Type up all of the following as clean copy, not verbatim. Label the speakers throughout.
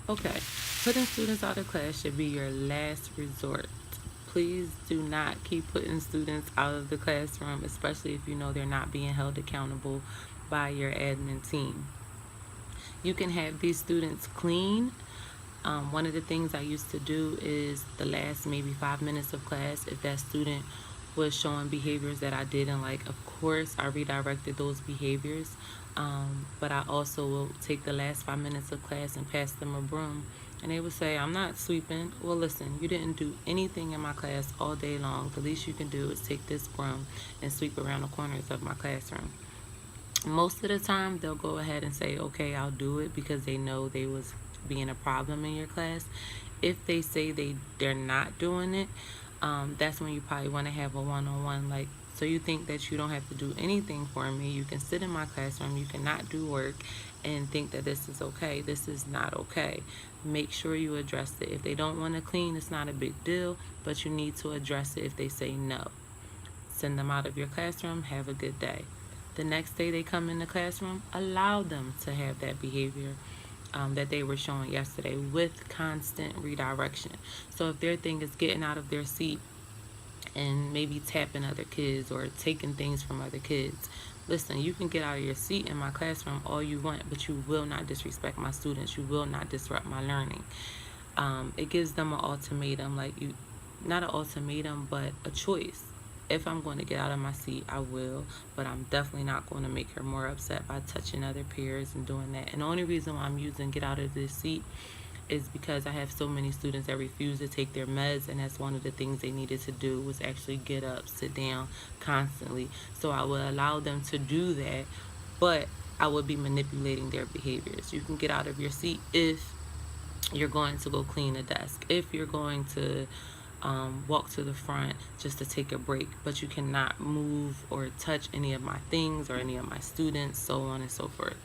Speaker 1: Okay, putting students out of class should be your last resort. Please do not keep putting students out of the classroom, especially if you know they're not being held accountable by your admin team. You can have these students clean. One of the things I used to do is the last maybe 5 minutes of class, if that student was showing behaviors that I didn't like, of course, I redirected those behaviors. But I also will take the last 5 minutes of class and pass them a broom. And they would say, I'm not sweeping. Well, listen, you didn't do anything in my class all day long. The least you can do is take this broom and sweep around the corners of my classroom. Most of the time they'll go ahead and say, okay, I'll do it, because they know they was being a problem in your class. If they say they're not doing it, that's when you probably want to have a one-on-one. Like, so you think that you don't have to do anything for me, you can sit in my classroom, you cannot do work, and think that this is okay. This is not okay. Make sure you address it. If they don't want to clean, it's not a big deal, but you need to address it. If they say no, send them out of your classroom. Have a good day. The next day they come in the classroom, allow them to have that behavior that they were showing yesterday, with constant redirection. So if their thing is getting out of their seat and maybe tapping other kids or taking things from other kids, listen, you can get out of your seat in my classroom all you want, but you will not disrespect my students. You will not disrupt my learning. It gives them an ultimatum, like, you, not an ultimatum, but a choice. If I'm going to get out of my seat, I will, but I'm definitely not going to make her more upset by touching other peers and doing that. And the only reason why I'm using get out of this seat is because I have so many students that refuse to take their meds, and that's one of the things they needed to do, was actually get up, sit down constantly. So I will allow them to do that, but I would be manipulating their behaviors. You can get out of your seat if you're going to go clean a desk, if you're going to walk to the front just to take a break, but you cannot move or touch any of my things or any of my students, so on and so forth.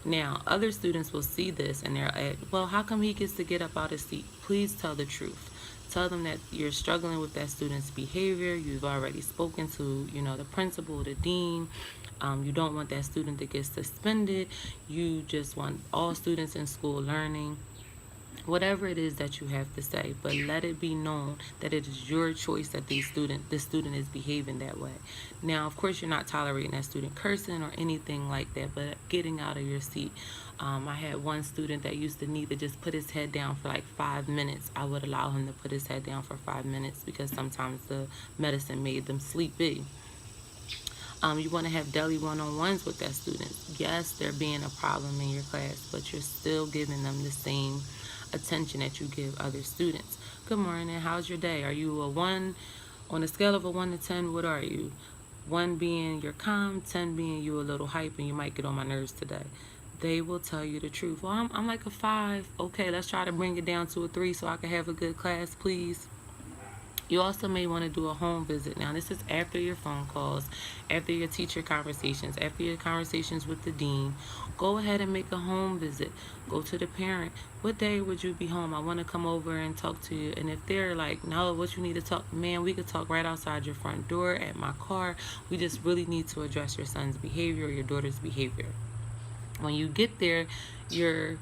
Speaker 1: Now, other students will see this and they're like, well, how come he gets to get up out of his seat? Please tell the truth. Tell them that you're struggling with that student's behavior. You've already spoken to, the principal, the dean. You don't want that student to get suspended. You just want all students in school learning. Whatever it is that you have to say, but let it be known that it is your choice that this student is behaving that way. Now, of course, you're not tolerating that student cursing or anything like that, but getting out of your seat. I had one student that used to need to just put his head down for like 5 minutes. I would allow him to put his head down for 5 minutes because sometimes the medicine made them sleepy. You want to have daily one-on-ones with that student. Yes, they're being a problem in your class, but you're still giving them the same attention that you give other students. Good morning, how's your day? Are you a 1? On a scale of a 1 to 10, what are you? 1 being you're calm, 10 being you a little hype and you might get on my nerves today. They will tell you the truth. Well, I'm like a 5. Okay, let's try to bring it down to a 3 so I can have a good class, please. You also may want to do a home visit. Now, this is after your phone calls, after your teacher conversations, after your conversations with the dean. Go ahead and make a home visit. Go to the parent. What day would you be home? I want to come over and talk to you. And if they're like, no, what you need to talk, man, we could talk right outside your front door at my car. We just really need to address your son's behavior or your daughter's behavior. When you get there, you're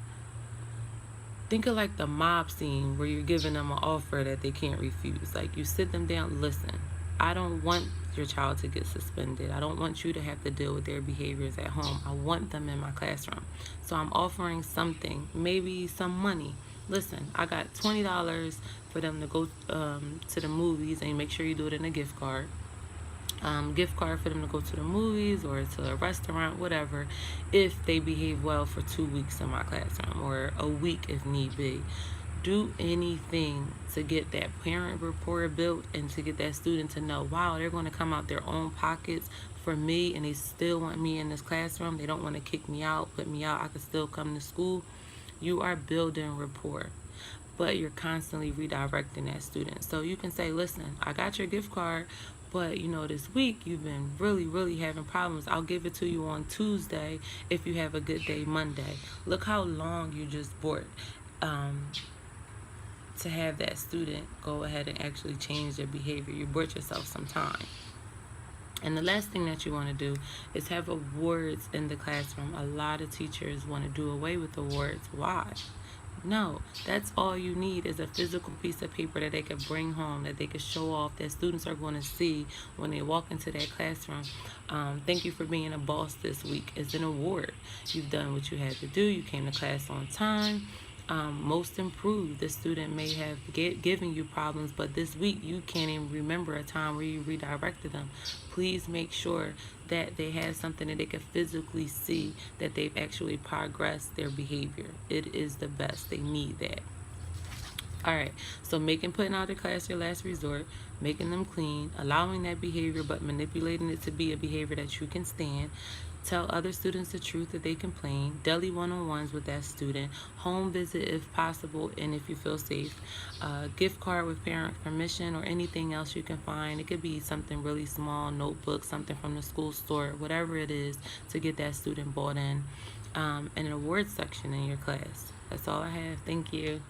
Speaker 1: think of like the mob scene where you're giving them an offer that they can't refuse. Like, you sit them down, listen, I don't want your child to get suspended. I don't want you to have to deal with their behaviors at home. I want them in my classroom. So I'm offering something, maybe some money. Listen, I got $20 for them to go to the movies, and make sure you do it in a gift card. Gift card for them to go to the movies or to a restaurant, whatever, if they behave well for 2 weeks in my classroom, or a week if need be. Do anything to get that parent rapport built and to get that student to know, wow, they're going to come out their own pockets for me, and they still want me in this classroom. They don't want to kick me out, put me out. I can still come to school. You are building rapport, but you're constantly redirecting that student. So you can say, listen, I got your gift card, but this week you've been really having problems. I'll give it to you on Tuesday if you have a good day Monday. Look how long you just bought to have that student go ahead and actually change their behavior. You bought yourself some time. And the last thing that you want to do is have awards in the classroom. A lot of teachers want to do away with awards. Why? No, that's all you need is a physical piece of paper that they could bring home, that they could show off, that students are going to see when they walk into that classroom. Thank you for being a boss this week. It's an award. You've done what you had to do. You came to class on time. Most improved. The student may have given you problems, but this week you can't even remember a time where you redirected them. Please make sure that they have something that they can physically see that they've actually progressed their behavior. It is the best. They need that. All right, so making putting out of class your last resort, making them clean, allowing that behavior but manipulating it to be a behavior that you can stand. Tell other students the truth if they complain. Daily one-on-ones with that student. Home visit if possible and if you feel safe. Gift card with parent permission or anything else you can find. It could be something really small, notebook, something from the school store, whatever it is to get that student bought in. And an award section in your class. That's all I have. Thank you.